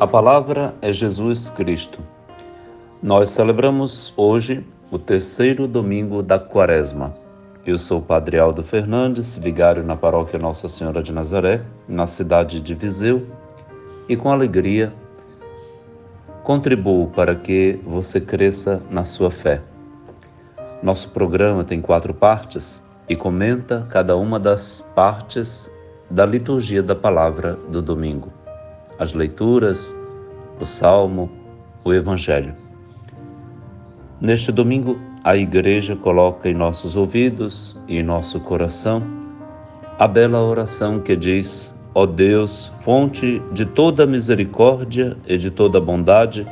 A palavra é Jesus Cristo. Nós celebramos hoje o terceiro domingo da Quaresma. Eu sou o Padre Aldo Fernandes, vigário na paróquia Nossa Senhora de Nazaré, na cidade de Viseu, e com alegria contribuo para que você cresça na sua fé. Nosso programa tem 4 partes e comenta cada uma das partes da liturgia da palavra do domingo. As leituras, o Salmo, o Evangelho. Neste domingo, a Igreja coloca em nossos ouvidos e em nosso coração a bela oração que diz: ó Deus, fonte de toda misericórdia e de toda bondade,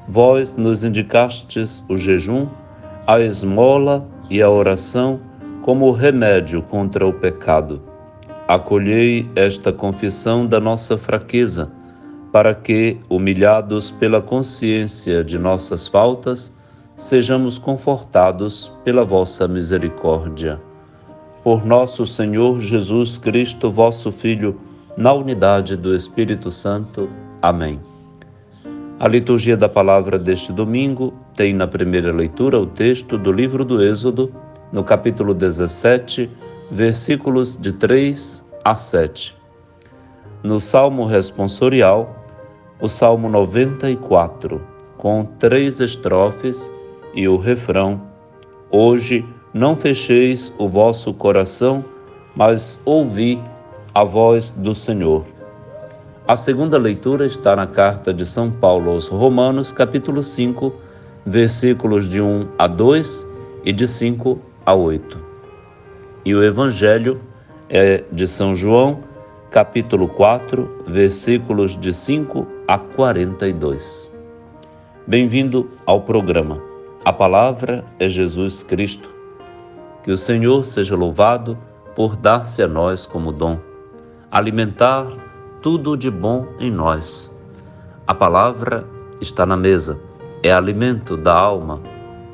vós nos indicastes o jejum, a esmola e a oração como remédio contra o pecado. Acolhei esta confissão da nossa fraqueza, para que, humilhados pela consciência de nossas faltas, sejamos confortados pela vossa misericórdia. Por nosso Senhor Jesus Cristo, vosso Filho, na unidade do Espírito Santo. Amém. A liturgia da palavra deste domingo tem na primeira leitura o texto do livro do Êxodo, no capítulo 17, versículos de 3 a 7. No Salmo responsorial, o Salmo 94, com 3 estrofes e o refrão: hoje não fecheis o vosso coração, mas ouvi a voz do Senhor. A segunda leitura está na carta de São Paulo aos Romanos, capítulo 5, versículos de 1 a 2 e de 5 a 8. E o Evangelho é de São João, capítulo 4, versículos de 5 a 42. Bem-vindo ao programa. A palavra é Jesus Cristo. Que o Senhor seja louvado por dar-se a nós como dom, alimentar tudo de bom em nós. A palavra está na mesa, é alimento da alma,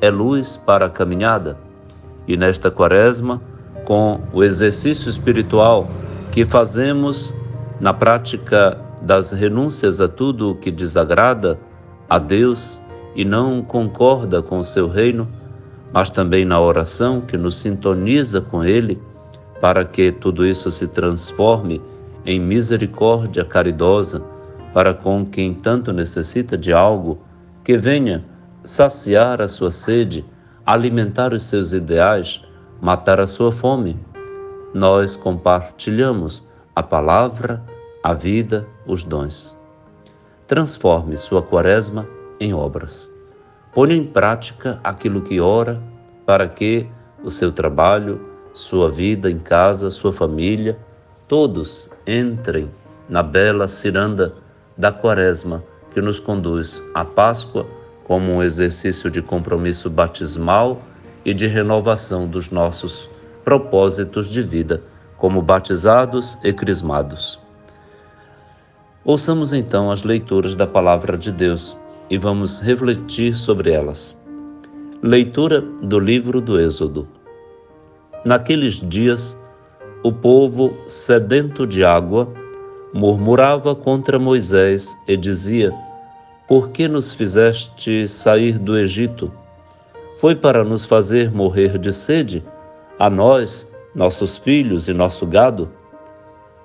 é luz para a caminhada. E nesta Quaresma, com o exercício espiritual que fazemos na prática das renúncias a tudo o que desagrada a Deus e não concorda com o seu reino, mas também na oração que nos sintoniza com Ele, para que tudo isso se transforme em misericórdia caridosa para com quem tanto necessita de algo que venha saciar a sua sede, alimentar os seus ideais, matar a sua fome. Nós compartilhamos a palavra, a vida, os dons. Transforme sua Quaresma em obras. Ponha em prática aquilo que ora, para que o seu trabalho, sua vida em casa, sua família, todos entrem na bela ciranda da Quaresma que nos conduz à Páscoa como um exercício de compromisso batismal e de renovação dos nossos propósitos de vida como batizados e crismados. Ouçamos então as leituras da Palavra de Deus e vamos refletir sobre elas. Leitura do livro do Êxodo. Naqueles dias, o povo, sedento de água, murmurava contra Moisés e dizia: por que nos fizeste sair do Egito? Foi para nos fazer morrer de sede, a nós, nossos filhos e nosso gado?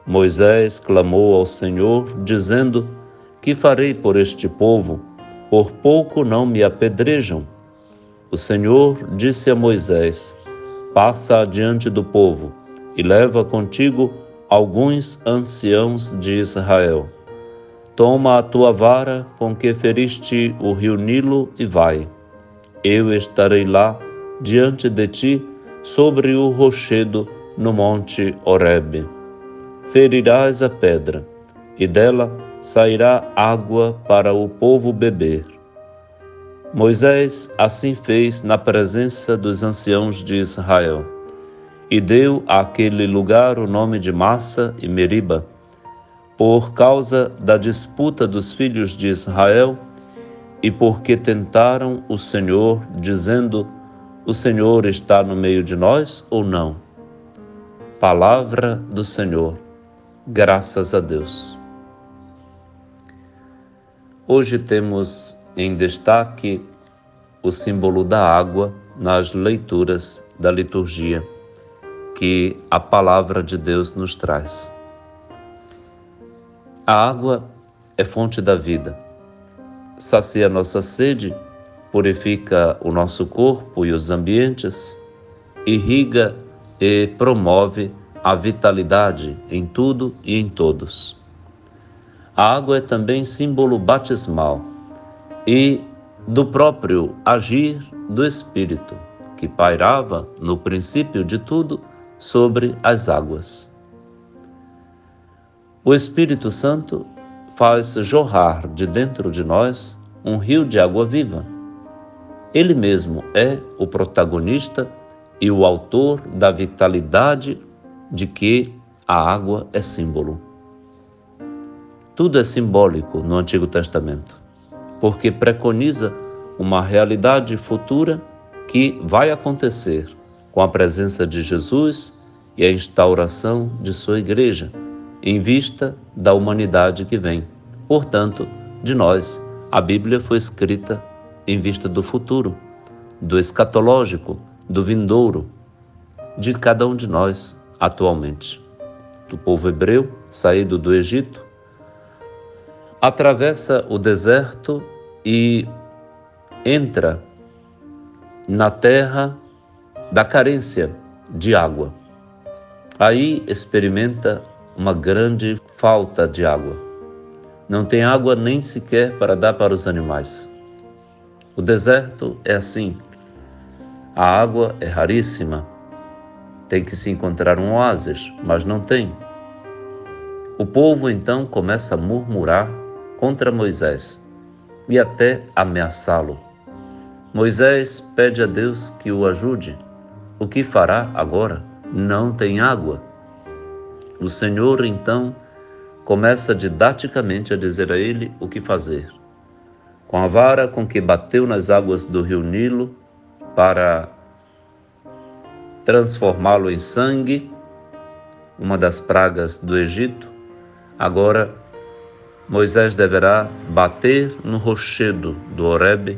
Moisés clamou ao Senhor, dizendo: que farei por este povo? Por pouco não me apedrejam. O Senhor disse a Moisés: passa adiante do povo e leva contigo alguns anciãos de Israel. Toma a tua vara com que feriste o rio Nilo e vai. Eu estarei lá diante de ti sobre o rochedo no monte Horebe. Ferirás a pedra, e dela sairá água para o povo beber. Moisés assim fez na presença dos anciãos de Israel, e deu àquele lugar o nome de Massa e Meriba, por causa da disputa dos filhos de Israel, e porque tentaram o Senhor, dizendo: o Senhor está no meio de nós ou não? Palavra do Senhor. Graças a Deus. Hoje temos em destaque o símbolo da água nas leituras da liturgia que a palavra de Deus nos traz. A água é fonte da vida, sacia nossa sede, purifica o nosso corpo e os ambientes, irriga e promove a vitalidade em tudo e em todos. A água é também símbolo batismal e do próprio agir do Espírito, que pairava no princípio de tudo sobre as águas. O Espírito Santo faz jorrar de dentro de nós um rio de água viva. Ele mesmo é o protagonista e o autor da vitalidade de que a água é símbolo. Tudo é simbólico no Antigo Testamento, porque preconiza uma realidade futura que vai acontecer com a presença de Jesus e a instauração de sua igreja, em vista da humanidade que vem. Portanto, de nós, a Bíblia foi escrita em vista do futuro, do escatológico, do vindouro, de cada um de nós atualmente. O povo hebreu, saído do Egito, atravessa o deserto e entra na terra da carência de água. Aí experimenta uma grande falta de água. Não tem água nem sequer para dar para os animais. O deserto é assim. A água é raríssima. Tem que se encontrar um oásis, mas não tem. O povo então começa a murmurar contra Moisés e até ameaçá-lo. Moisés pede a Deus que o ajude. O que fará agora? Não tem água. O Senhor então começa didaticamente a dizer a ele o que fazer. Com a vara com que bateu nas águas do rio Nilo para transformá-lo em sangue, uma das pragas do Egito, agora Moisés deverá bater no rochedo do Horebe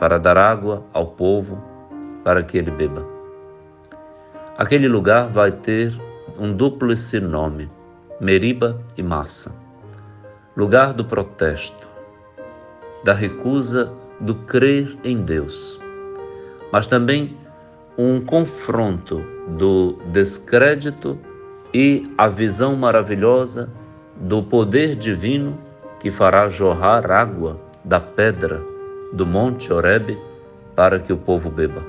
para dar água ao povo para que ele beba. Aquele lugar vai ter um dúplice nome, Meriba e Massa, lugar do protesto, da recusa do crer em Deus, mas também um confronto do descrédito e a visão maravilhosa do poder divino que fará jorrar água da pedra do Monte Horebe para que o povo beba.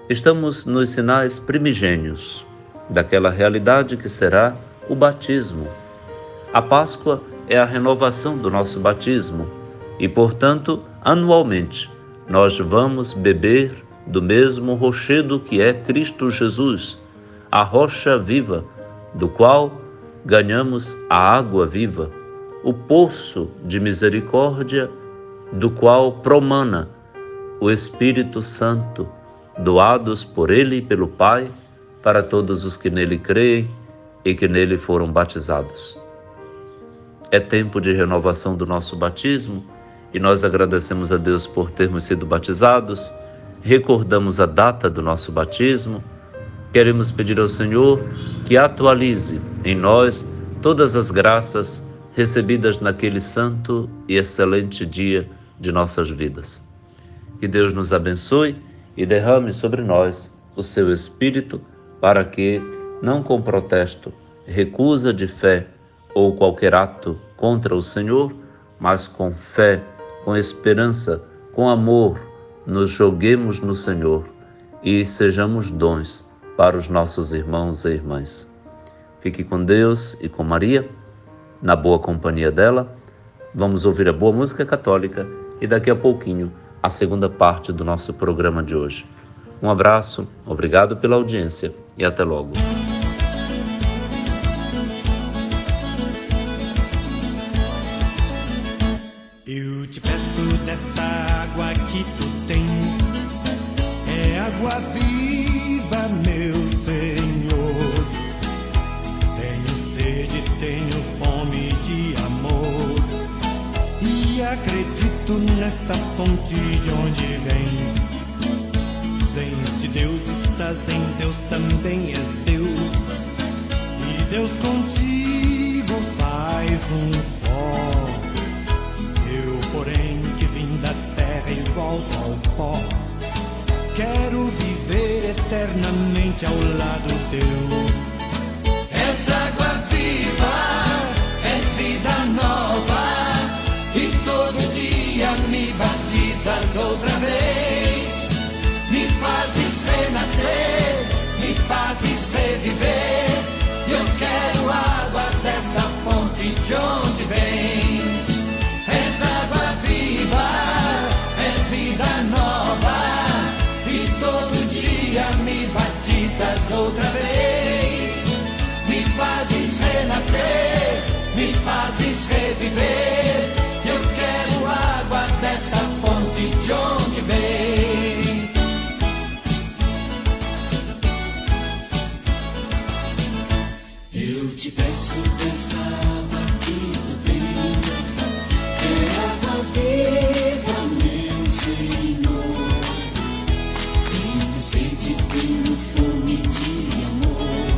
Estamos nos sinais primigênios daquela realidade que será o batismo. A Páscoa é a renovação do nosso batismo e, portanto, anualmente nós vamos beber do mesmo rochedo que é Cristo Jesus, a rocha viva, do qual ganhamos a água viva, o poço de misericórdia, do qual promana o Espírito Santo, doados por Ele e pelo Pai, para todos os que nele creem e que nele foram batizados. É tempo de renovação do nosso batismo e nós agradecemos a Deus por termos sido batizados, recordamos a data do nosso batismo, queremos pedir ao Senhor que atualize em nós todas as graças recebidas naquele santo e excelente dia de nossas vidas. Que Deus nos abençoe e derrame sobre nós o seu Espírito para que, não com protesto, recusa de fé ou qualquer ato contra o Senhor, mas com fé, com esperança, com amor, nos joguemos no Senhor e sejamos dons para os nossos irmãos e irmãs. Fique com Deus e com Maria, na boa companhia dela. Vamos ouvir a boa música católica e daqui a pouquinho a segunda parte do nosso programa de hoje. Um abraço, obrigado pela audiência e até logo. Eu te peço desta água que tu tens, é água viva, meu Senhor. Tenho sede, tenho fome de amor, acredito nesta fonte de onde vens. Vens de Deus, estás em Deus, também és Deus. E Deus contigo faz um só. Eu, porém, que vim da terra e volto ao pó, quero viver eternamente ao lado teu. És água viva, és vida nova, e todo dia me batizas outra vez. Me fazes renascer, me fazes reviver. Eu quero água desta fonte de onde vens. És água viva, és vida nova, e todo dia me batizas outra vez. Me fazes renascer, me fazes reviver. Eu quero água desta fonte de onde vens. Eu te peço desta água que tu tens, é água viva, meu Senhor. Tenho sede, tenho fome de amor,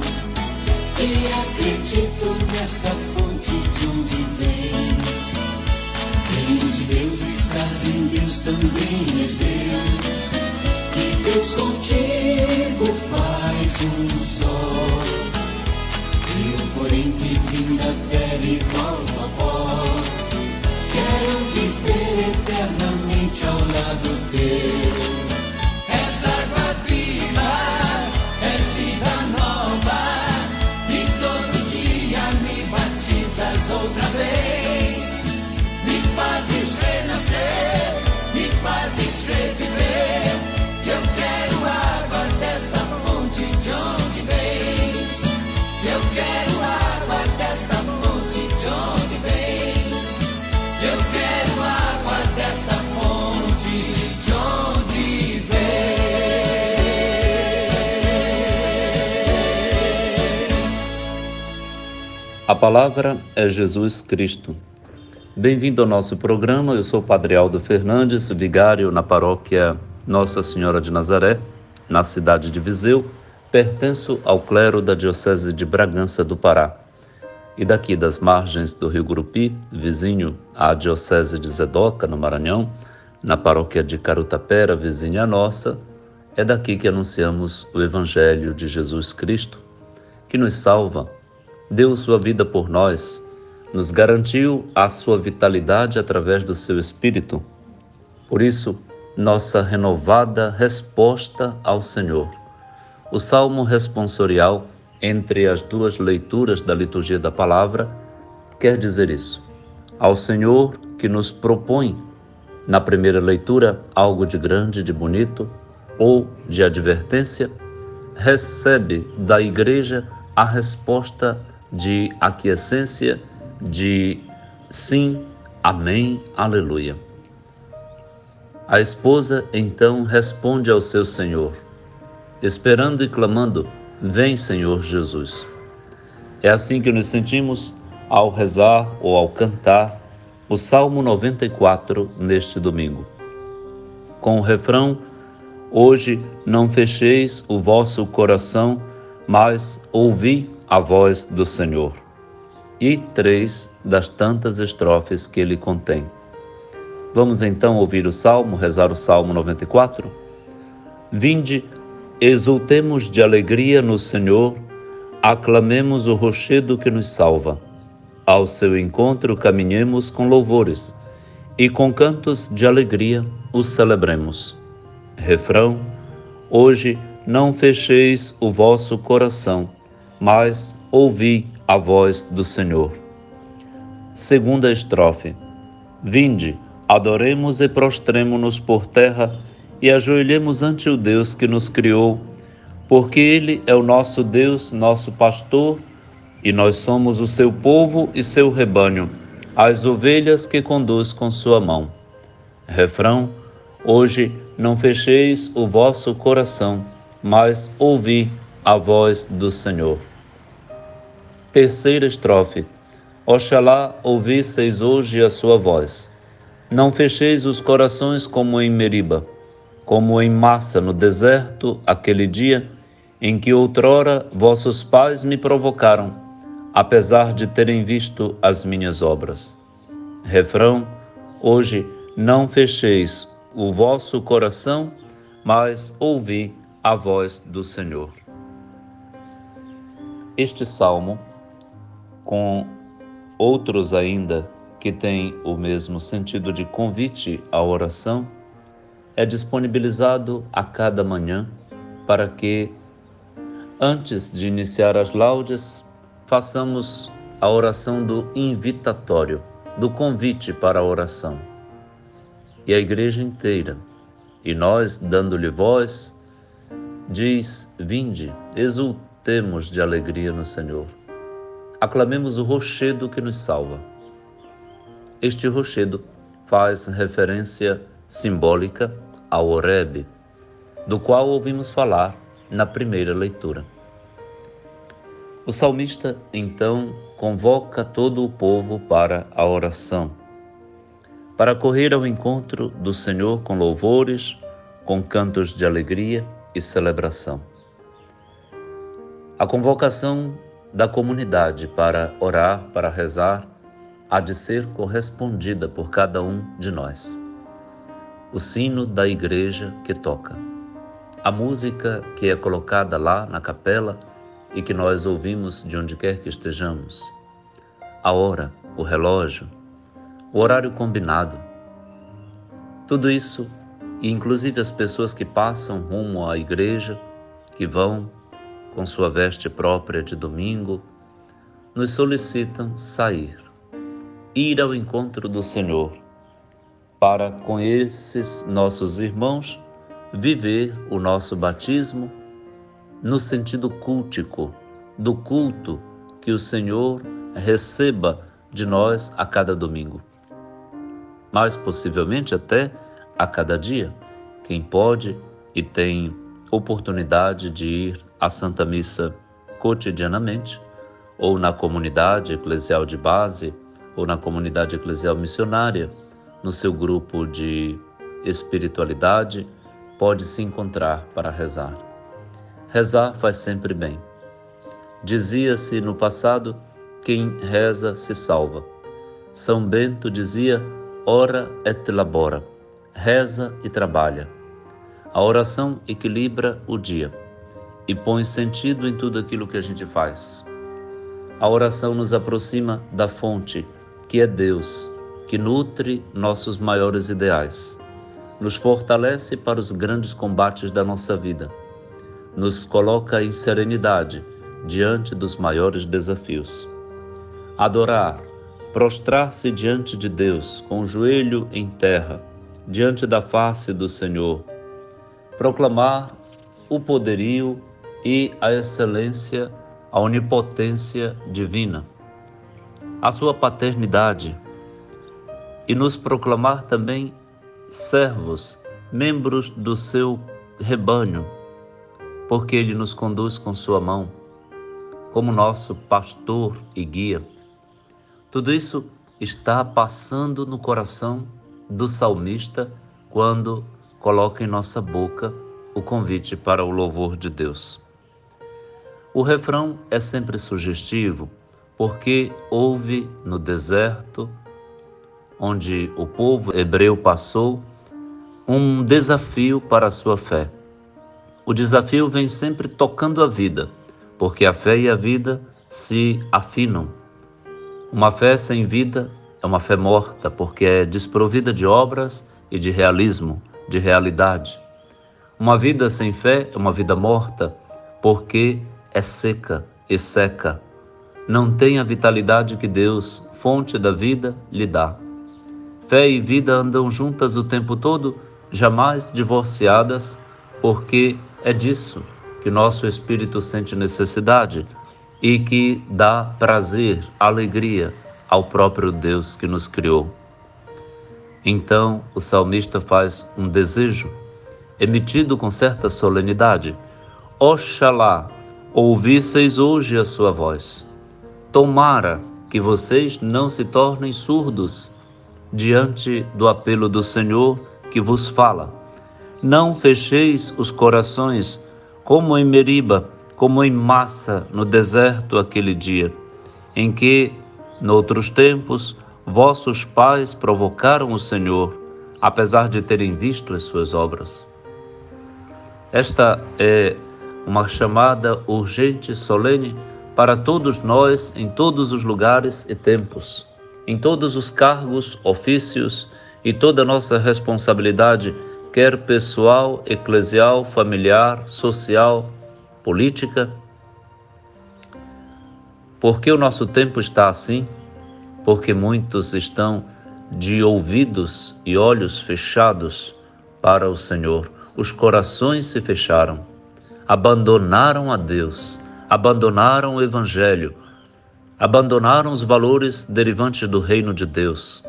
e acredito nesta fonte de onde vens. Vens de Deus, estás em Deus, também és Deus. E Deus contigo faz um só. Eu, porém, que vim da terra e volto ao pó, quero viver eternamente ao lado teu. És água viva, és vida nova, e todo dia me batizas outra vez. Me fazes renascer, me fazes reviver. Eu quero água desta fonte de onde vens. Eu quero água desta fonte de onde vens. Eu quero água desta fonte de onde vens. A palavra é Jesus Cristo. Bem-vindo ao nosso programa. Eu sou o Padre Aldo Fernandes, vigário na paróquia Nossa Senhora de Nazaré, na cidade de Viseu. Pertenço ao clero da Diocese de Bragança do Pará. E daqui das margens do Rio Gurupi, vizinho à Diocese de Zedoca, no Maranhão, na paróquia de Carutapera, vizinha à nossa, é daqui que anunciamos o Evangelho de Jesus Cristo, que nos salva, deu sua vida por nós, nos garantiu a sua vitalidade através do seu Espírito. Por isso, nossa renovada resposta ao Senhor. O Salmo responsorial, entre as duas leituras da liturgia da palavra, quer dizer isso. Ao Senhor que nos propõe, na primeira leitura, algo de grande, de bonito ou de advertência, recebe da Igreja a resposta de aquiescência, de sim, amém, aleluia. A esposa, então, responde ao seu Senhor, esperando e clamando, vem, Senhor Jesus. É assim que nos sentimos ao rezar ou ao cantar o Salmo 94 neste domingo. Com o refrão, hoje não fecheis o vosso coração, mas ouvi a voz do Senhor. E 3 das tantas estrofes que ele contém. Vamos então ouvir o Salmo, rezar o Salmo 94? Vinde, exultemos de alegria no Senhor, aclamemos o rochedo que nos salva. Ao seu encontro caminhemos com louvores, e com cantos de alegria o celebremos. Refrão: hoje não fecheis o vosso coração, mas ouvi a voz do Senhor. Segunda estrofe: vinde, adoremos e prostremo-nos por terra e ajoelhemos ante o Deus que nos criou, porque Ele é o nosso Deus, nosso pastor, e nós somos o seu povo e seu rebanho, as ovelhas que conduz com sua mão. Refrão: hoje não fecheis o vosso coração, mas ouvi a voz do Senhor. Terceira estrofe: oxalá ouvisseis hoje a sua voz. Não fecheis os corações como em Meriba, como em Massa no deserto, aquele dia em que outrora vossos pais me provocaram, apesar de terem visto as minhas obras. Refrão: hoje não fecheis o vosso coração, mas ouvi a voz do Senhor. Este salmo, com outros ainda que têm o mesmo sentido de convite à oração, é disponibilizado a cada manhã para que, antes de iniciar as laudes, façamos a oração do invitatório, do convite para a oração. E a igreja inteira, e nós, dando-lhe voz, diz: vinde, exultemos de alegria no Senhor. Aclamemos o rochedo que nos salva. Este rochedo faz referência simbólica ao Horebe, do qual ouvimos falar na primeira leitura. O salmista, então, convoca todo o povo para a oração, para correr ao encontro do Senhor com louvores, com cantos de alegria e celebração. A convocação da comunidade para orar, para rezar, há de ser correspondida por cada um de nós. O sino da igreja que toca, a música que é colocada lá na capela e que nós ouvimos de onde quer que estejamos, a hora, o relógio, o horário combinado, tudo isso, e inclusive as pessoas que passam rumo à igreja, que vão com sua veste própria de domingo, nos solicitam sair, ir ao encontro do Senhor, para com esses nossos irmãos viver o nosso batismo no sentido cultico, do culto que o Senhor receba de nós a cada domingo. Mas possivelmente até a cada dia, quem pode e tem oportunidade de ir à Santa Missa cotidianamente, ou na comunidade eclesial de base, ou na comunidade eclesial missionária, no seu grupo de espiritualidade, pode se encontrar para rezar. Rezar faz sempre bem. Dizia-se no passado, quem reza se salva. São Bento dizia, ora et labora, reza e trabalha. A oração equilibra o dia e põe sentido em tudo aquilo que a gente faz. A oração nos aproxima da fonte, que é Deus, que nutre nossos maiores ideais, nos fortalece para os grandes combates da nossa vida, nos coloca em serenidade diante dos maiores desafios. Adorar, prostrar-se diante de Deus, com o joelho em terra, diante da face do Senhor, proclamar o poderio e a excelência, a onipotência divina, a sua paternidade, e nos proclamar também servos, membros do seu rebanho, porque Ele nos conduz com sua mão, como nosso pastor e guia. Tudo isso está passando no coração do salmista quando coloca em nossa boca o convite para o louvor de Deus. O refrão é sempre sugestivo, porque houve no deserto, onde o povo hebreu passou, um desafio para a sua fé. O desafio vem sempre tocando a vida, porque a fé e a vida se afinam. Uma fé sem vida é uma fé morta, porque é desprovida de obras e de realismo, de realidade. Uma vida sem fé é uma vida morta, porque é seca e seca. Não tem a vitalidade que Deus, fonte da vida, lhe dá. Fé e vida andam juntas o tempo todo, jamais divorciadas, porque é disso que nosso espírito sente necessidade e que dá prazer, alegria ao próprio Deus que nos criou. Então, o salmista faz um desejo, emitido com certa solenidade: Oxalá ouvisseis hoje a sua voz. Tomara que vocês não se tornem surdos diante do apelo do Senhor que vos fala. Não fecheis os corações, como em Meriba, como em Massa, no deserto aquele dia, em que, noutros tempos, vossos pais provocaram o Senhor, apesar de terem visto as suas obras. Esta é uma chamada urgente e solene para todos nós, em todos os lugares e tempos, em todos os cargos, ofícios e toda a nossa responsabilidade, quer pessoal, eclesial, familiar, social, política. Por que o nosso tempo está assim? Porque muitos estão de ouvidos e olhos fechados para o Senhor. Os corações se fecharam, abandonaram a Deus, abandonaram o Evangelho, abandonaram os valores derivantes do reino de Deus,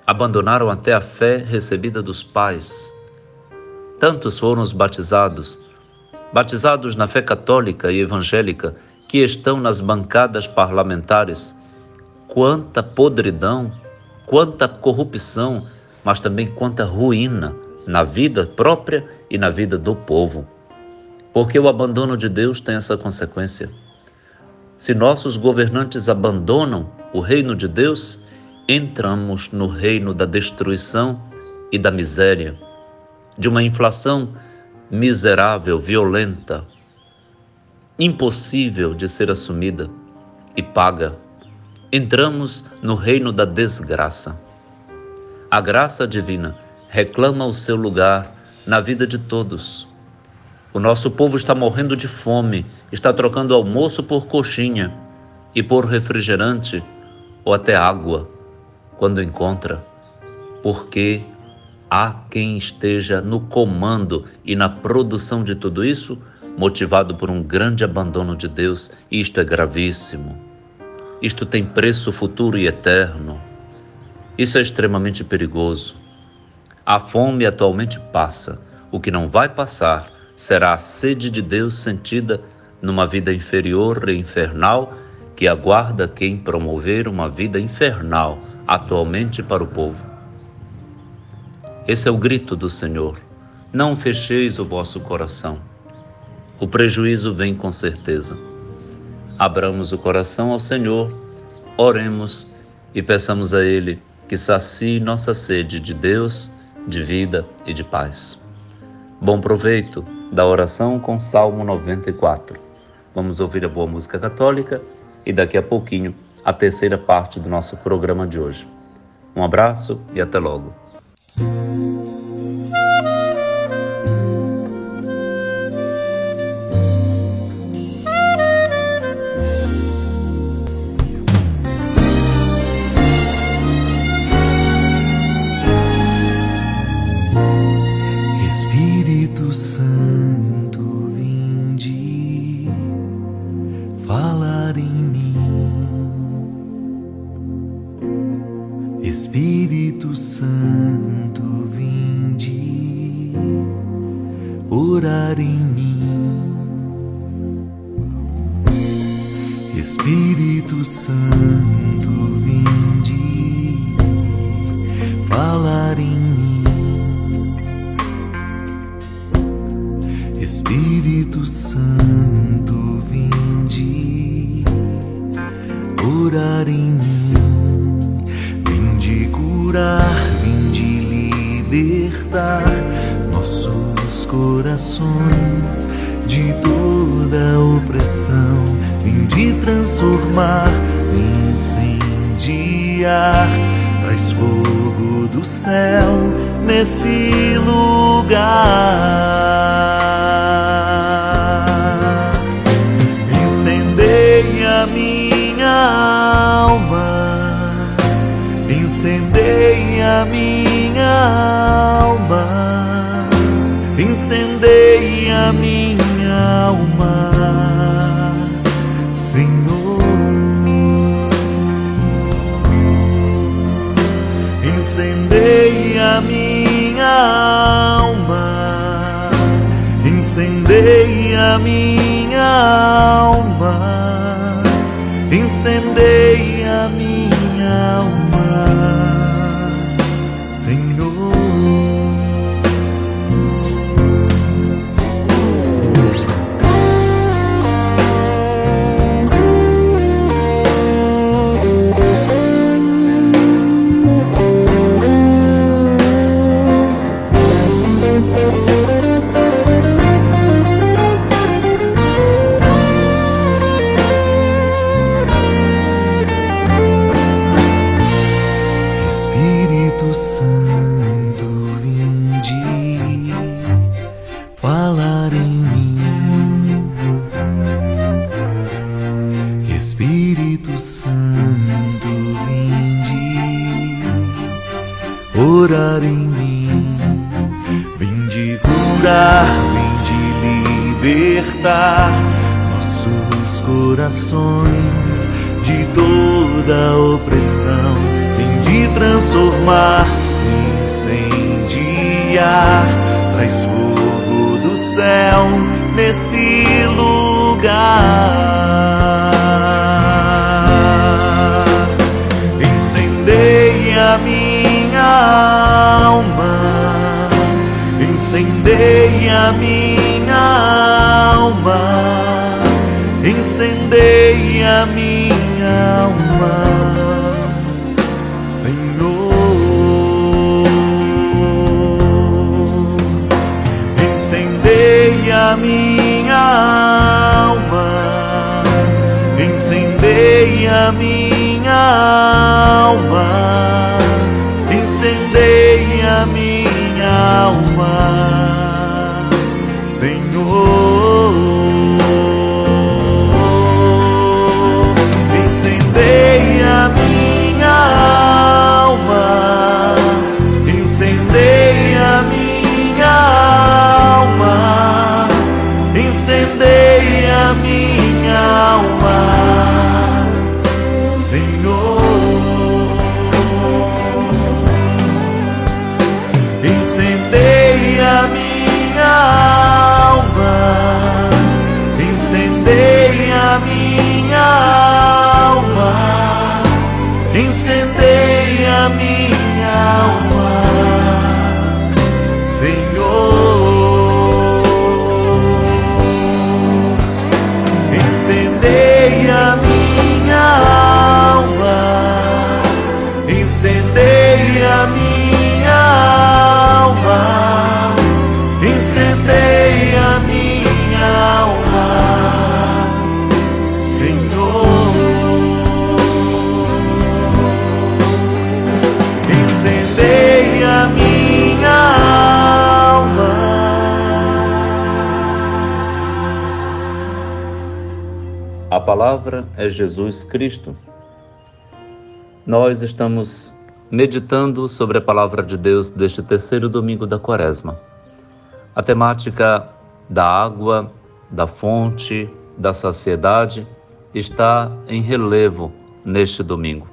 abandonaram até a fé recebida dos pais. Tantos foram os batizados na fé católica e evangélica, que estão nas bancadas parlamentares. Quanta podridão, quanta corrupção, mas também quanta ruína na vida própria e na vida do povo. Porque o abandono de Deus tem essa consequência. Se nossos governantes abandonam o reino de Deus, entramos no reino da destruição e da miséria, de uma inflação miserável, violenta, impossível de ser assumida e paga. Entramos no reino da desgraça. A graça divina reclama o seu lugar na vida de todos. O nosso povo está morrendo de fome, está trocando almoço por coxinha e por refrigerante ou até água, quando encontra, porque há quem esteja no comando e na produção de tudo isso, motivado por um grande abandono de Deus, e isto é gravíssimo. Isto tem preço futuro e eterno. Isso é extremamente perigoso. A fome atualmente passa. O que não vai passar será a sede de Deus sentida numa vida inferior e infernal que aguarda quem promover uma vida infernal atualmente para o povo. Esse é o grito do Senhor. Não fecheis o vosso coração. O prejuízo vem com certeza. Abramos o coração ao Senhor, oremos e peçamos a Ele que sacie nossa sede de Deus, de vida e de paz. Bom proveito da oração com Salmo 94. Vamos ouvir a boa música católica e daqui a pouquinho a terceira parte do nosso programa de hoje. Um abraço e até logo. Espírito Santo, vinde falar em mim. Espírito Santo, vinde orar em mim. Espírito Santo, vinde falar em mim. Espírito Santo, vinde orar em mim. Vinde curar, vinde libertar nossos corações de toda opressão. Vinde transformar, incendiar. Traz fogo do céu nesse lugar. Incendeia minha alma, incendeia minha alma, incendeia minha alma, Senhor. Incendeia minha alma, incendeia minha alma, incendeia minha alma, Espírito Santo, vinde falar em mim. Espírito Santo, vinde orar em mim. Vinde curar, vinde libertar nossos corações de toda opressão. Vinde transformar, incendiar, traz fogo do céu nesse lugar. Incendeia minha alma, incendeia minha alma, incendeia minha alma, Senhor. Incendeia minha alma, incendeia minha alma, incendeia minha alma, Senhor. Incendeia minha alma, incendeia minha alma, incendeia minha alma, Senhor. Incendeia minha alma, incendeia minha alma, incendeia minha alma, Senhor. Incendeia minha alma, incendeia minha alma, incendeia minha alma, Senhor. Incendeia minha alma. A palavra é Jesus Cristo. Nós estamos meditando sobre a palavra de Deus deste terceiro domingo da Quaresma. A temática da água, da fonte, da saciedade está em relevo neste domingo.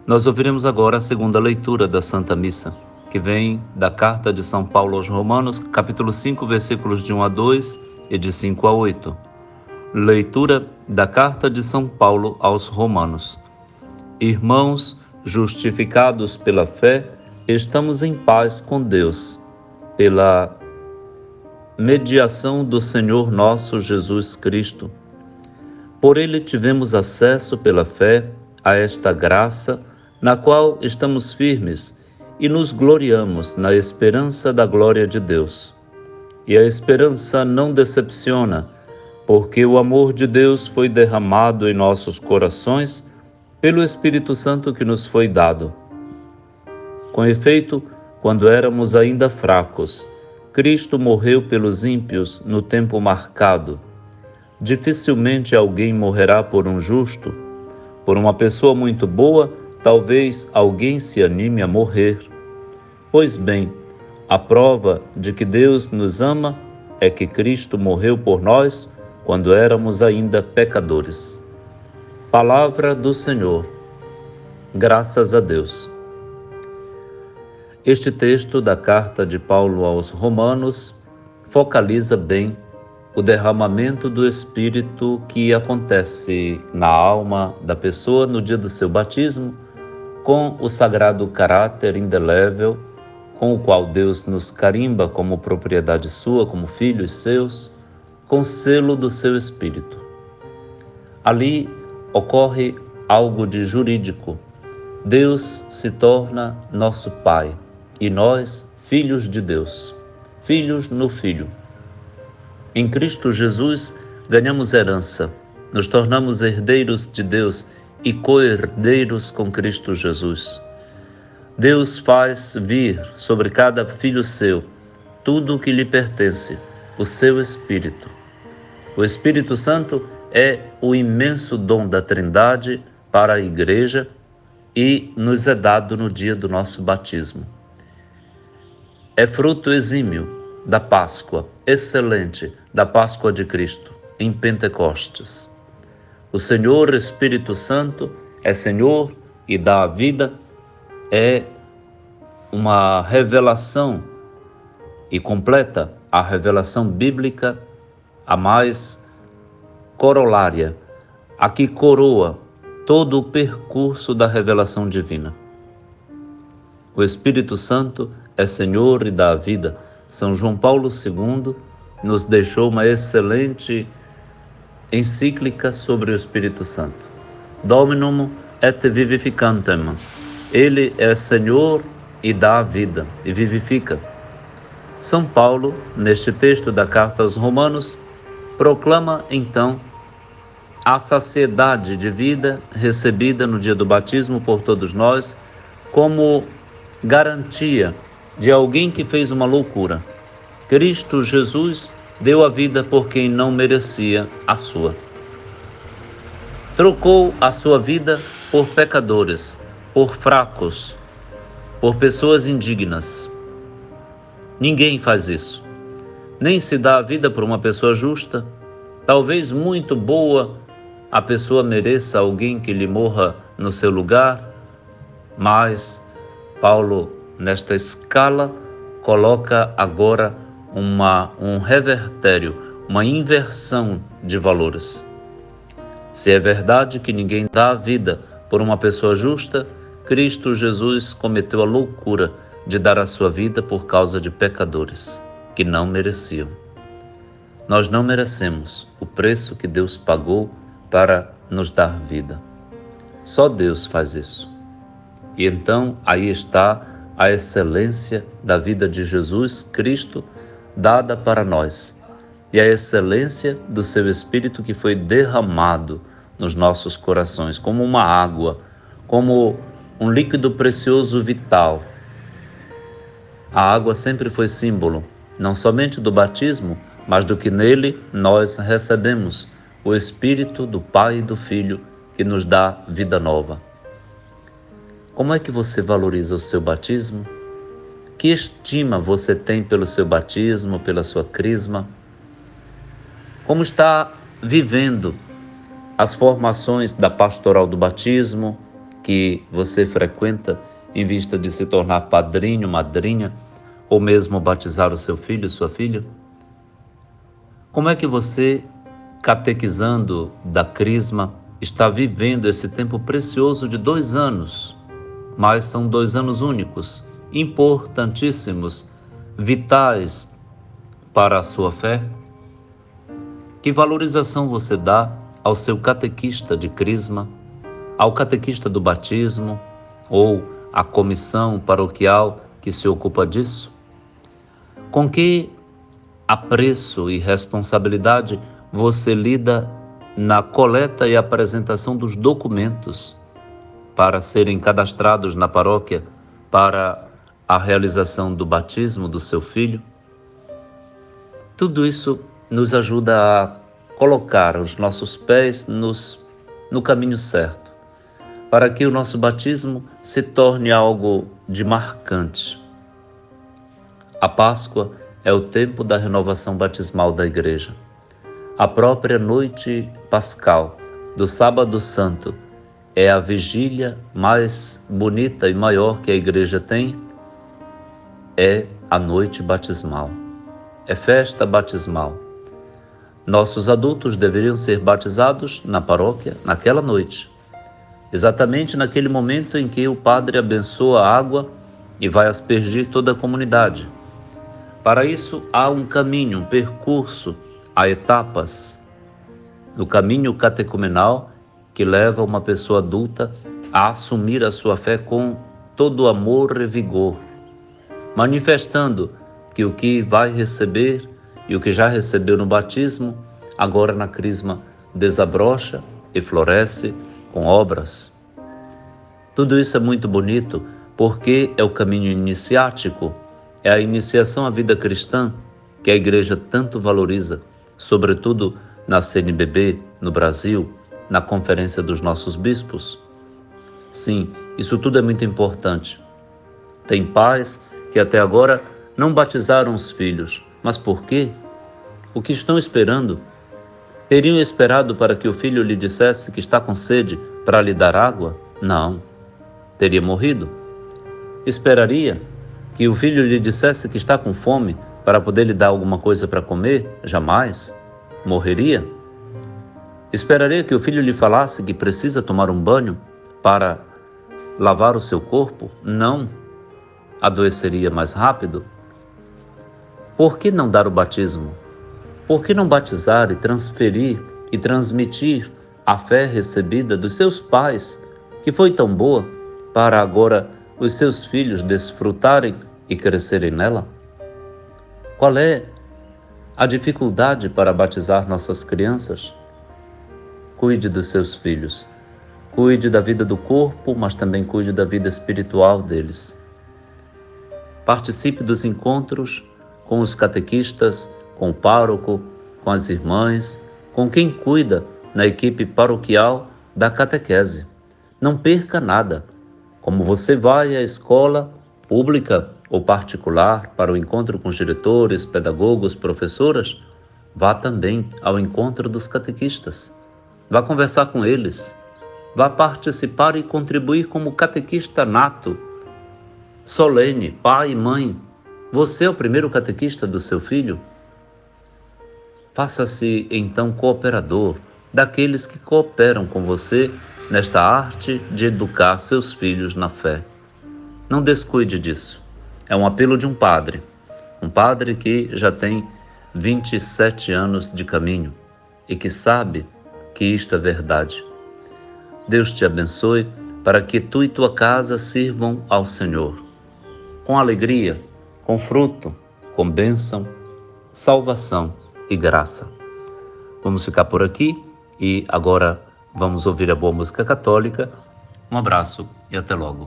Nós ouviremos agora a segunda leitura da Santa Missa, que vem da carta de São Paulo aos Romanos, capítulo 5, versículos de 1 a 2 e de 5 a 8. Leitura da carta de São Paulo aos Romanos. Irmãos, justificados pela fé, estamos em paz com Deus, pela mediação do Senhor nosso Jesus Cristo. Por ele tivemos acesso pela fé a esta graça, na qual estamos firmes e nos gloriamos na esperança da glória de Deus. E a esperança não decepciona, porque o amor de Deus foi derramado em nossos corações pelo Espírito Santo que nos foi dado. Com efeito, quando éramos ainda fracos, Cristo morreu pelos ímpios no tempo marcado. Dificilmente alguém morrerá por um justo. Por uma pessoa muito boa, talvez alguém se anime a morrer. Pois bem, a prova de que Deus nos ama é que Cristo morreu por nós quando éramos ainda pecadores. Palavra do Senhor. Graças a Deus. Este texto da carta de Paulo aos Romanos focaliza bem o derramamento do Espírito que acontece na alma da pessoa no dia do seu batismo, com o sagrado caráter indelével com o qual Deus nos carimba como propriedade sua, como filhos seus, com o selo do seu Espírito. Ali ocorre algo de jurídico. Deus se torna nosso Pai e nós, filhos de Deus, filhos no Filho. Em Cristo Jesus, ganhamos herança, nos tornamos herdeiros de Deus e co-herdeiros com Cristo Jesus. Deus faz vir sobre cada filho seu tudo o que lhe pertence, o seu Espírito. O Espírito Santo é o imenso dom da Trindade para a Igreja e nos é dado no dia do nosso batismo. É fruto exímio da Páscoa, excelente da Páscoa de Cristo, em Pentecostes. O Senhor Espírito Santo é Senhor e dá a vida, é uma revelação e completa a revelação bíblica, a mais corolária, a que coroa todo o percurso da revelação divina. O Espírito Santo é Senhor e dá a vida. São João Paulo II nos deixou uma excelente encíclica sobre o Espírito Santo. Dominum et vivificantem. Ele é Senhor e dá a vida e vivifica. São Paulo, neste texto da carta aos Romanos, proclama então a saciedade de vida recebida no dia do batismo por todos nós como garantia de alguém que fez uma loucura. Cristo Jesus deu a vida por quem não merecia a sua. Trocou a sua vida por pecadores, por fracos, por pessoas indignas. Ninguém faz isso. Nem se dá a vida por uma pessoa justa. Talvez muito boa a pessoa mereça alguém que lhe morra no seu lugar, mas Paulo, nesta escala, coloca agora um revertério, uma inversão de valores. Se é verdade que ninguém dá a vida por uma pessoa justa, Cristo Jesus cometeu a loucura de dar a sua vida por causa de pecadores que não mereciam. Nós não merecemos o preço que Deus pagou para nos dar vida. Só Deus faz isso. E então aí está a excelência da vida de Jesus Cristo dada para nós e a excelência do seu Espírito que foi derramado nos nossos corações como uma água, como um líquido precioso vital. A água sempre foi símbolo, não somente do batismo, mas do que nele nós recebemos, o Espírito do Pai e do Filho que nos dá vida nova. Como é que você valoriza o seu batismo? Que estima você tem pelo seu batismo, pela sua crisma? Como está vivendo as formações da pastoral do batismo que você frequenta em vista de se tornar padrinho, madrinha, ou mesmo batizar o seu filho, sua filha? Como é que você, catequizando da crisma, está vivendo esse tempo precioso de 2 anos? Mas são 2 anos únicos, importantíssimos, vitais para a sua fé. Que valorização você dá ao seu catequista de crisma, ao catequista do batismo ou à comissão paroquial que se ocupa disso? Com que apreço e responsabilidade você lida na coleta e apresentação dos documentos para serem cadastrados na paróquia para a realização do batismo do seu filho? Tudo isso nos ajuda a colocar os nossos pés no caminho certo, para que o nosso batismo se torne algo de marcante. A Páscoa é o tempo da renovação batismal da Igreja. A própria noite pascal do Sábado Santo é a vigília mais bonita e maior que a Igreja tem, é a noite batismal, é festa batismal. Nossos adultos deveriam ser batizados na paróquia naquela noite, exatamente naquele momento em que o padre abençoa a água e vai aspergir toda a comunidade. Para isso há um caminho, um percurso, há etapas no caminho catecumenal que leva uma pessoa adulta a assumir a sua fé com todo amor e vigor, manifestando que o que vai receber e o que já recebeu no batismo, agora na crisma desabrocha e floresce com obras. Tudo isso é muito bonito, porque é o caminho iniciático, é a iniciação à vida cristã que a Igreja tanto valoriza, sobretudo na CNBB, no Brasil, na Conferência dos Nossos Bispos. Sim, isso tudo é muito importante. Tem pais que até agora não batizaram os filhos. Mas por quê? O que estão esperando? Teriam esperado para que o filho lhe dissesse que está com sede para lhe dar água? Não. Teria morrido. Esperaria que o filho lhe dissesse que está com fome para poder lhe dar alguma coisa para comer? Jamais. Morreria. Esperaria que o filho lhe falasse que precisa tomar um banho para lavar o seu corpo? Não. Adoeceria mais rápido. Por que não dar o batismo? Por que não batizar e transferir e transmitir a fé recebida dos seus pais, que foi tão boa, para agora os seus filhos desfrutarem e crescerem nela? Qual é a dificuldade para batizar nossas crianças? Cuide dos seus filhos. Cuide da vida do corpo, mas também cuide da vida espiritual deles. Participe dos encontros com os catequistas, com o pároco, com as irmãs, com quem cuida na equipe paroquial da catequese. Não perca nada. Como você vai à escola pública ou particular para o encontro com os diretores, pedagogos, professoras, vá também ao encontro dos catequistas. Vá conversar com eles. Vá participar e contribuir como catequista nato, solene, pai e mãe. Você é o primeiro catequista do seu filho? Faça-se então cooperador daqueles que cooperam com você nesta arte de educar seus filhos na fé. Não descuide disso. É um apelo de um padre que já tem 27 anos de caminho e que sabe que isto é verdade. Deus te abençoe para que tu e tua casa sirvam ao Senhor com alegria, com fruto, com bênção, salvação e graça. Vamos ficar por aqui e agora vamos ouvir a boa música católica. Um abraço e até logo.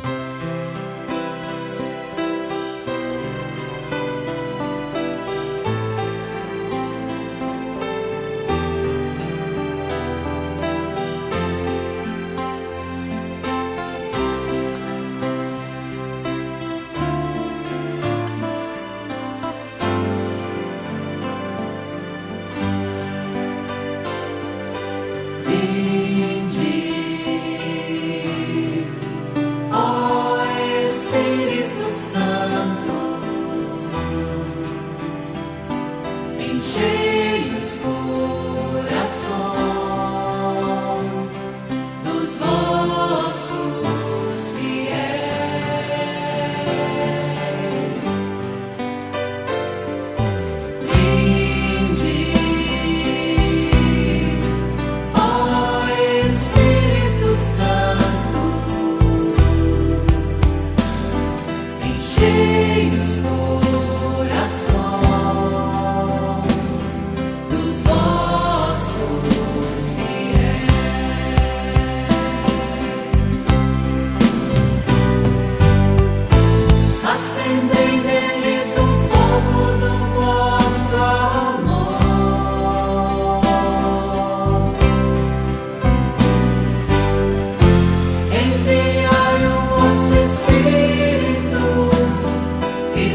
Enchei os corações dos vossos fiéis. Vinde, ó Espírito Santo, enchei os corações. E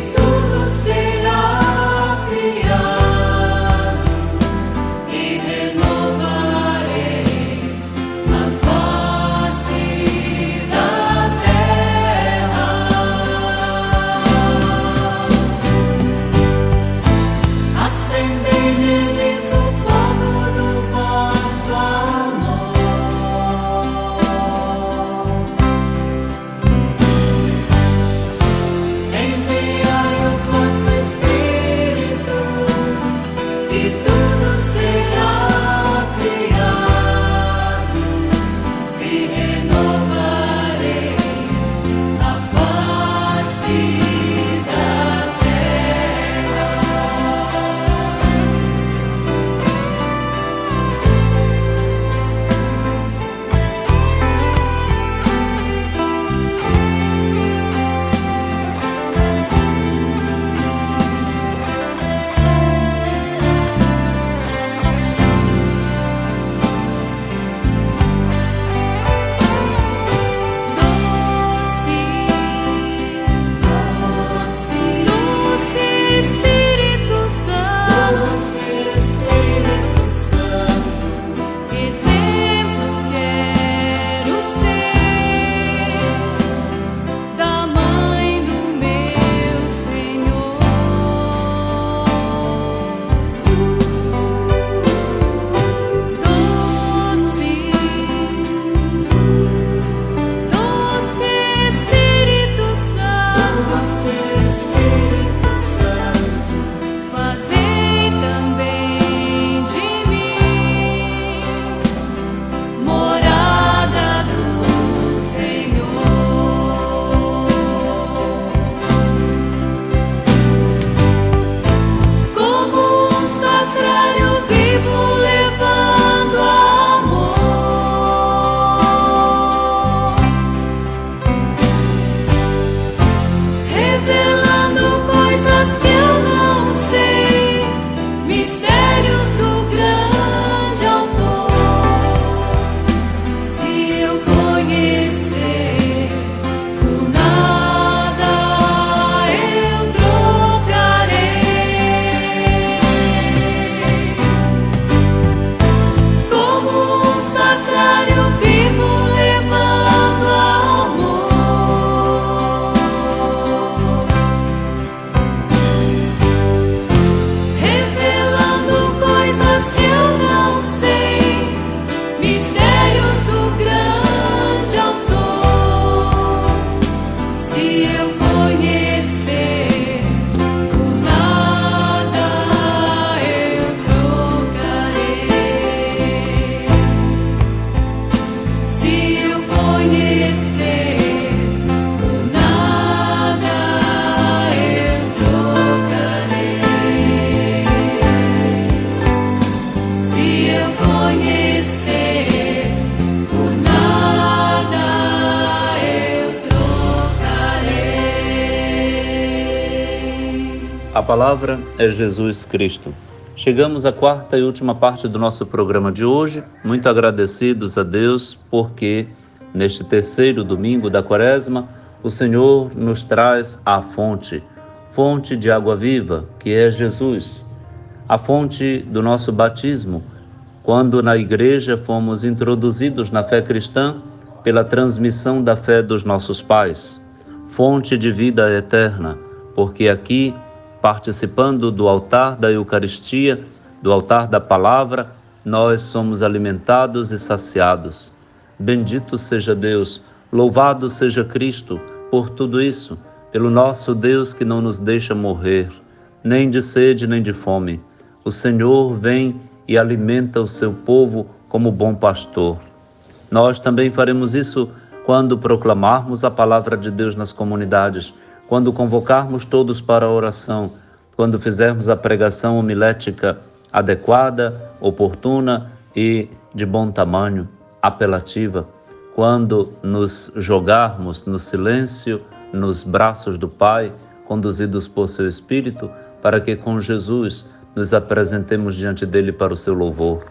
A palavra é Jesus Cristo. Chegamos à quarta e última parte do nosso programa de hoje, muito agradecidos a Deus porque neste terceiro domingo da Quaresma, o Senhor nos traz a fonte de água viva, que é Jesus, a fonte do nosso batismo, quando na igreja fomos introduzidos na fé cristã pela transmissão da fé dos nossos pais, fonte de vida eterna, porque aqui, participando do altar da Eucaristia, do altar da palavra, nós somos alimentados e saciados. Bendito seja Deus, louvado seja Cristo por tudo isso, pelo nosso Deus que não nos deixa morrer, nem de sede nem de fome. O Senhor vem e alimenta o seu povo como bom pastor. Nós também faremos isso quando proclamarmos a palavra de Deus nas comunidades, quando convocarmos todos para a oração, quando fizermos a pregação homilética adequada, oportuna e de bom tamanho, apelativa, quando nos jogarmos no silêncio, nos braços do Pai, conduzidos por seu Espírito, para que com Jesus nos apresentemos diante dele para o seu louvor.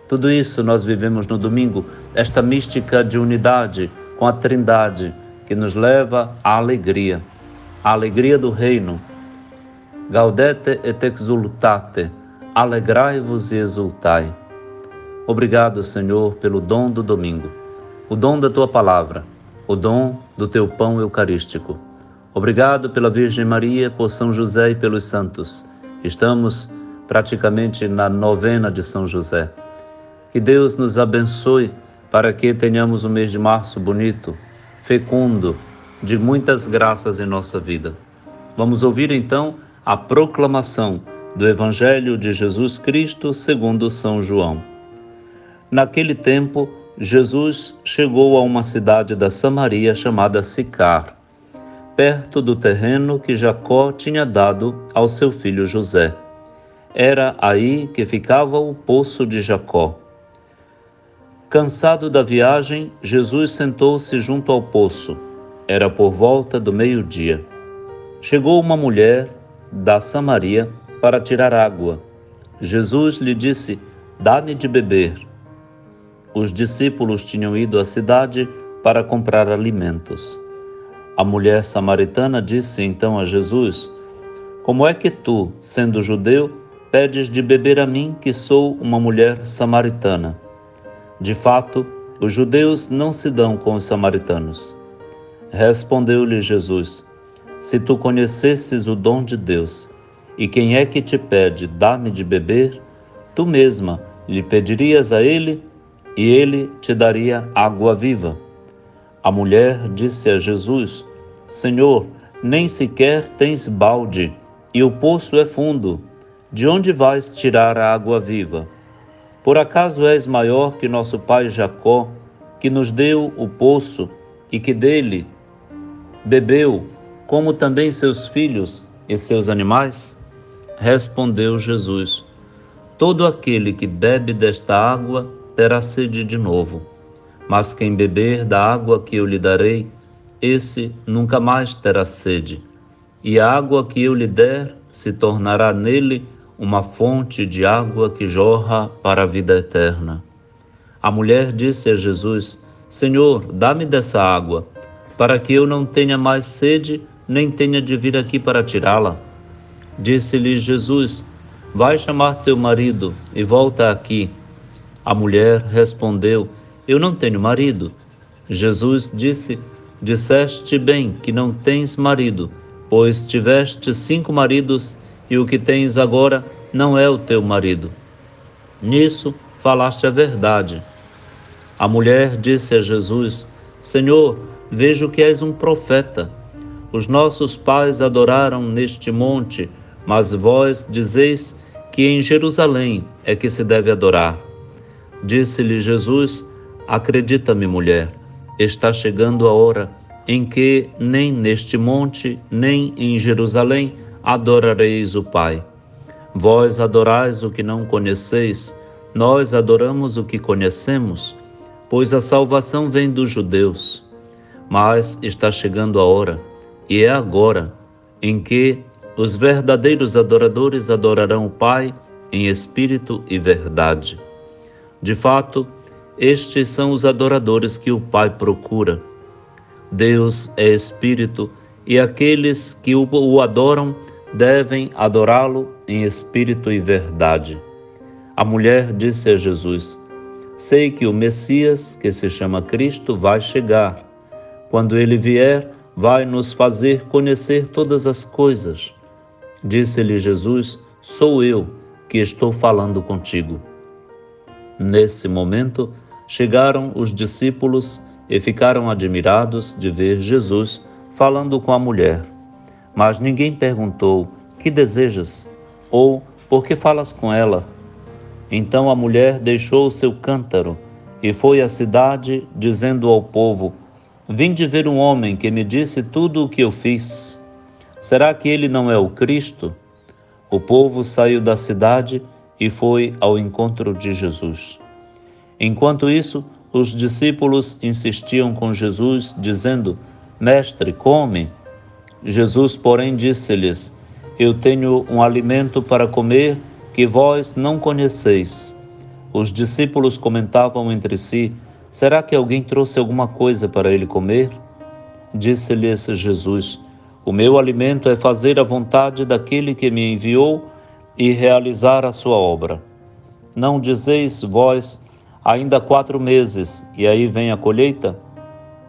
Tudo isso nós vivemos no domingo, esta mística de unidade com a Trindade, que nos leva à alegria do reino. Gaudete et exultate, alegrai-vos e exultai. Obrigado, Senhor, pelo dom do domingo, o dom da Tua palavra, o dom do Teu pão eucarístico. Obrigado pela Virgem Maria, por São José e pelos santos. Estamos praticamente na novena de São José. Que Deus nos abençoe para que tenhamos um mês de março bonito, fecundo, de muitas graças em nossa vida. Vamos ouvir então a proclamação do Evangelho de Jesus Cristo segundo São João. Naquele tempo, Jesus chegou a uma cidade da Samaria chamada Sicar, perto do terreno que Jacó tinha dado ao seu filho José. Era aí que ficava o poço de Jacó. Cansado da viagem, Jesus sentou-se junto ao poço. Era por volta do meio-dia. Chegou uma mulher da Samaria para tirar água. Jesus lhe disse: "Dá-me de beber." Os discípulos tinham ido à cidade para comprar alimentos. A mulher samaritana disse então a Jesus: "Como é que tu, sendo judeu, pedes de beber a mim, que sou uma mulher samaritana?" De fato, os judeus não se dão com os samaritanos. Respondeu-lhe Jesus: "Se tu conhecesses o dom de Deus, e quem é que te pede, dá-me de beber, tu mesma lhe pedirias a ele, e ele te daria água viva." A mulher disse a Jesus: "Senhor, nem sequer tens balde, e o poço é fundo. De onde vais tirar a água viva? Por acaso és maior que nosso pai Jacó, que nos deu o poço e que dele bebeu, como também seus filhos e seus animais?" Respondeu Jesus: "Todo aquele que bebe desta água terá sede de novo, mas quem beber da água que eu lhe darei, esse nunca mais terá sede, e a água que eu lhe der se tornará nele uma fonte de água que jorra para a vida eterna." A mulher disse a Jesus: "Senhor, dá-me dessa água, para que eu não tenha mais sede, nem tenha de vir aqui para tirá-la." Disse-lhe Jesus: "Vai chamar teu marido e volta aqui." A mulher respondeu: "Eu não tenho marido." Jesus disse: "Disseste bem que não tens marido, pois tiveste 5 maridos, e o que tens agora não é o teu marido. Nisso falaste a verdade." A mulher disse a Jesus: "Senhor, vejo que és um profeta. Os nossos pais adoraram neste monte, mas vós dizeis que em Jerusalém é que se deve adorar." Disse-lhe Jesus: "Acredita-me, mulher, está chegando a hora em que nem neste monte, nem em Jerusalém adorareis o Pai. Vós adorais o que não conheceis, nós adoramos o que conhecemos, pois a salvação vem dos judeus. Mas está chegando a hora, e é agora, em que Os verdadeiros adoradores adorarão o Pai em espírito e verdade. De fato, estes são os adoradores que o Pai procura. Deus é espírito e aqueles que o adoram devem adorá-lo em espírito e verdade. A mulher disse a Jesus: sei que o Messias, que se chama Cristo, vai chegar. Quando ele vier, vai nos fazer conhecer todas as coisas. Disse-lhe Jesus: sou eu que estou falando contigo. Nesse momento, chegaram os discípulos e ficaram admirados de ver Jesus falando com a mulher. Mas ninguém perguntou: que desejas? Ou por que falas com ela? Então a mulher deixou o seu cântaro e foi à cidade, dizendo ao povo: vinde ver um homem que me disse tudo o que eu fiz. Será que ele não é o Cristo? O povo saiu da cidade e foi ao encontro de Jesus. Enquanto isso, os discípulos insistiam com Jesus, dizendo: mestre, come. Jesus, porém, disse-lhes: eu tenho um alimento para comer que vós não conheceis. Os discípulos comentavam entre si: será que alguém trouxe alguma coisa para ele comer? Disse-lhes Jesus: o meu alimento é fazer a vontade daquele que me enviou e realizar a sua obra. Não dizeis vós: ainda 4 meses, e aí vem a colheita?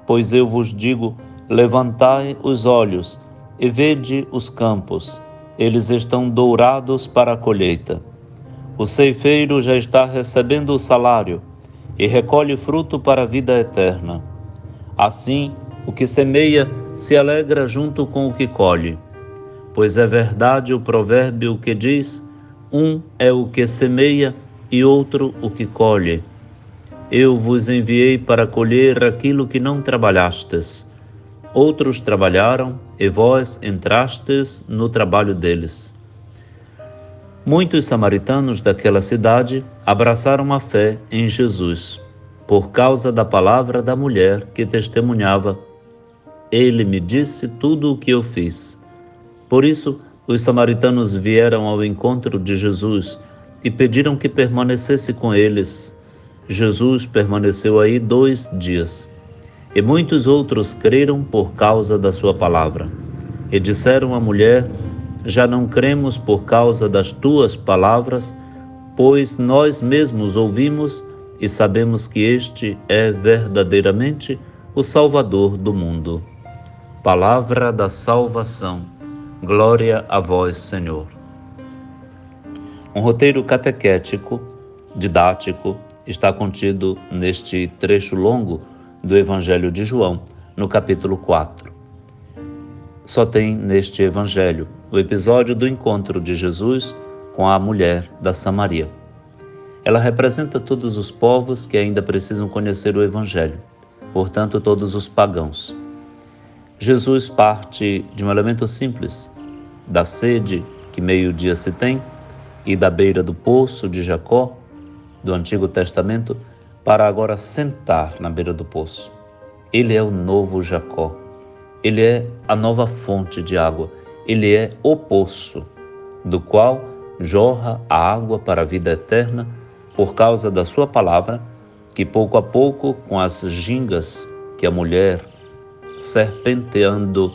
Pois eu vos digo: levantai os olhos e vede os campos, eles estão dourados para a colheita. O ceifeiro já está recebendo o salário e recolhe fruto para a vida eterna. Assim, o que semeia se alegra junto com o que colhe. Pois é verdade o provérbio que diz: um é o que semeia e outro o que colhe. Eu vos enviei para colher aquilo que não trabalhastes. Outros trabalharam e vós entrastes no trabalho deles. Muitos samaritanos daquela cidade abraçaram a fé em Jesus, por causa da palavra da mulher que testemunhava: ele me disse tudo o que eu fiz. Por isso, os samaritanos vieram ao encontro de Jesus e pediram que permanecesse com eles. Jesus permaneceu aí 2 dias. E muitos outros creram por causa da sua palavra. E disseram à mulher: já não cremos por causa das tuas palavras, pois nós mesmos ouvimos e sabemos que este é verdadeiramente o Salvador do mundo. Palavra da salvação. Glória a vós, Senhor. Um roteiro catequético, didático, está contido neste trecho longo do Evangelho de João, no capítulo 4. Só tem neste Evangelho o episódio do encontro de Jesus com a mulher da Samaria. Ela representa todos os povos que ainda precisam conhecer o Evangelho, portanto, todos os pagãos. Jesus parte de um elemento simples, da sede que meio-dia se tem e da beira do poço de Jacó, do Antigo Testamento, para agora sentar na beira do poço. Ele é o novo Jacó, ele é a nova fonte de água, ele é o poço, do qual jorra a água para a vida eterna por causa da sua palavra, que pouco a pouco, com as gingas que a mulher, serpenteando,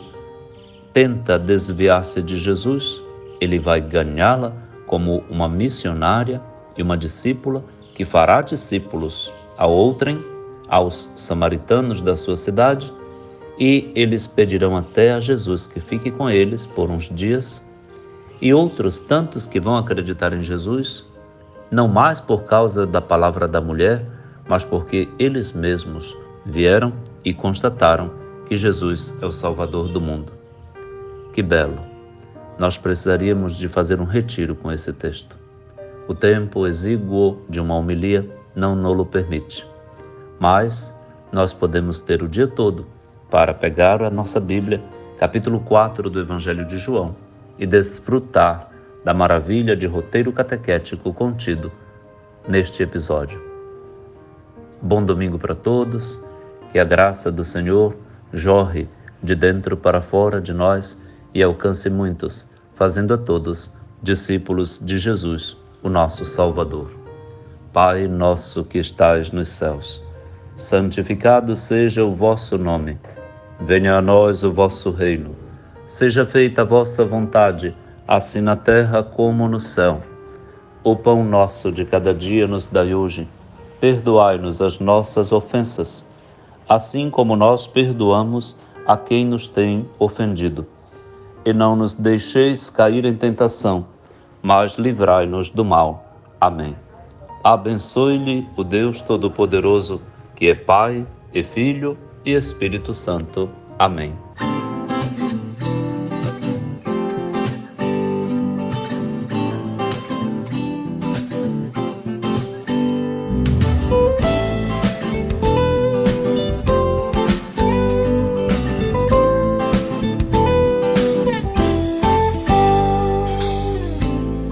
tenta desviar-se de Jesus, ele vai ganhá-la como uma missionária e uma discípula que fará discípulos a outrem, aos samaritanos da sua cidade, e eles pedirão até a Jesus que fique com eles por uns dias, e outros tantos que vão acreditar em Jesus, não mais por causa da palavra da mulher, mas porque eles mesmos vieram e constataram que Jesus é o Salvador do mundo. Que belo! Nós precisaríamos de fazer um retiro com esse texto. O tempo exíguo de uma homilia não nos permite, mas nós podemos ter o dia todo para pegar a nossa Bíblia, capítulo 4 do Evangelho de João, e desfrutar da maravilha de roteiro catequético contido neste episódio. Bom domingo para todos, que a graça do Senhor jorre de dentro para fora de nós e alcance muitos, fazendo a todos discípulos de Jesus, o nosso Salvador. Pai nosso que estais nos céus, santificado seja o vosso nome. Venha a nós o vosso reino. Seja feita a vossa vontade, assim na terra como no céu. O pão nosso de cada dia nos dai hoje. Perdoai-nos as nossas ofensas, assim como nós perdoamos a quem nos tem ofendido. E não nos deixeis cair em tentação, mas livrai-nos do mal. Amém. Abençoe-lhe o Deus Todo-Poderoso, que é Pai, e Filho e Espírito Santo. Amém.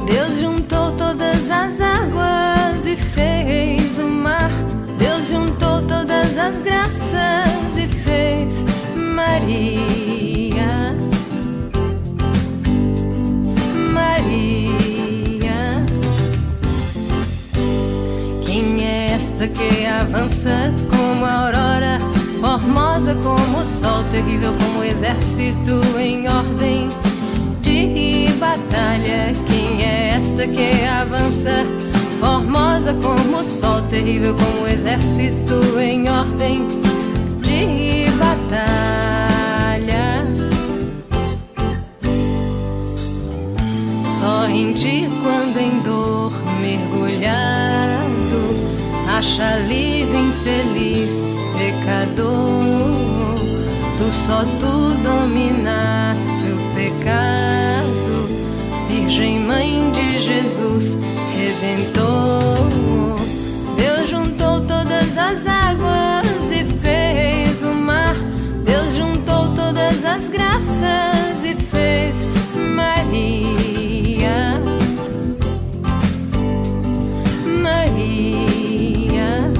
Deus juntou todas as águas e fez o mar. Deus juntou todas as graças e fez Maria. Maria. Quem é esta que avança como a aurora, formosa como o sol, terrível como o exército em ordem de batalha? Quem é esta que avança, formosa como o sol, terrível como o exército em ordem de batalha? Só em ti, quando em dor mergulhado, acha alívio infeliz pecador. Só tu dominaste o pecado, Virgem Mãe de Jesus Redentor. Deus juntou todas as águas e fez o mar. Deus juntou todas as graças e fez Maria. Maria.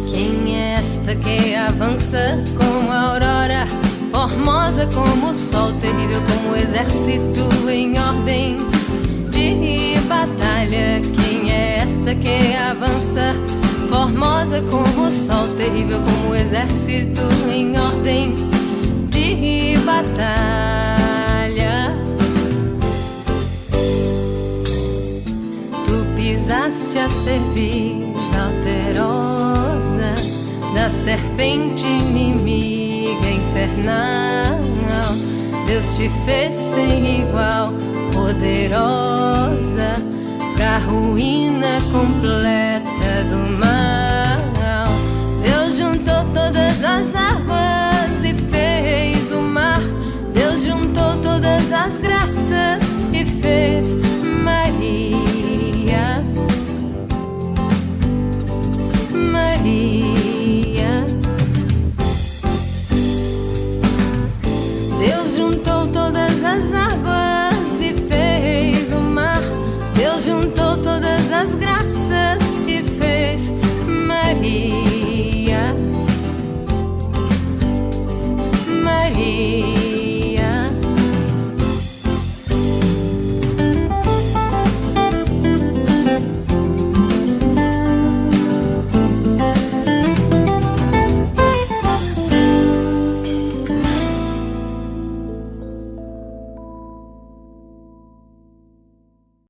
Quem é esta que avança como a aurora, formosa como o sol, terrível como o exército em ordem de batalha? Quem é esta que avança, formosa como o sol, terrível como o exército em ordem de batalha? Tu pisaste a cerviz alterosa da serpente inimiga infernal. Deus te fez sem igual, poderosa, pra ruína completa do mal. Deus juntou todas as águas e fez o mar. Deus juntou todas as graças e fez Maria. Maria. Deus juntou todas as águas e fez o mar. Deus juntou todas as graças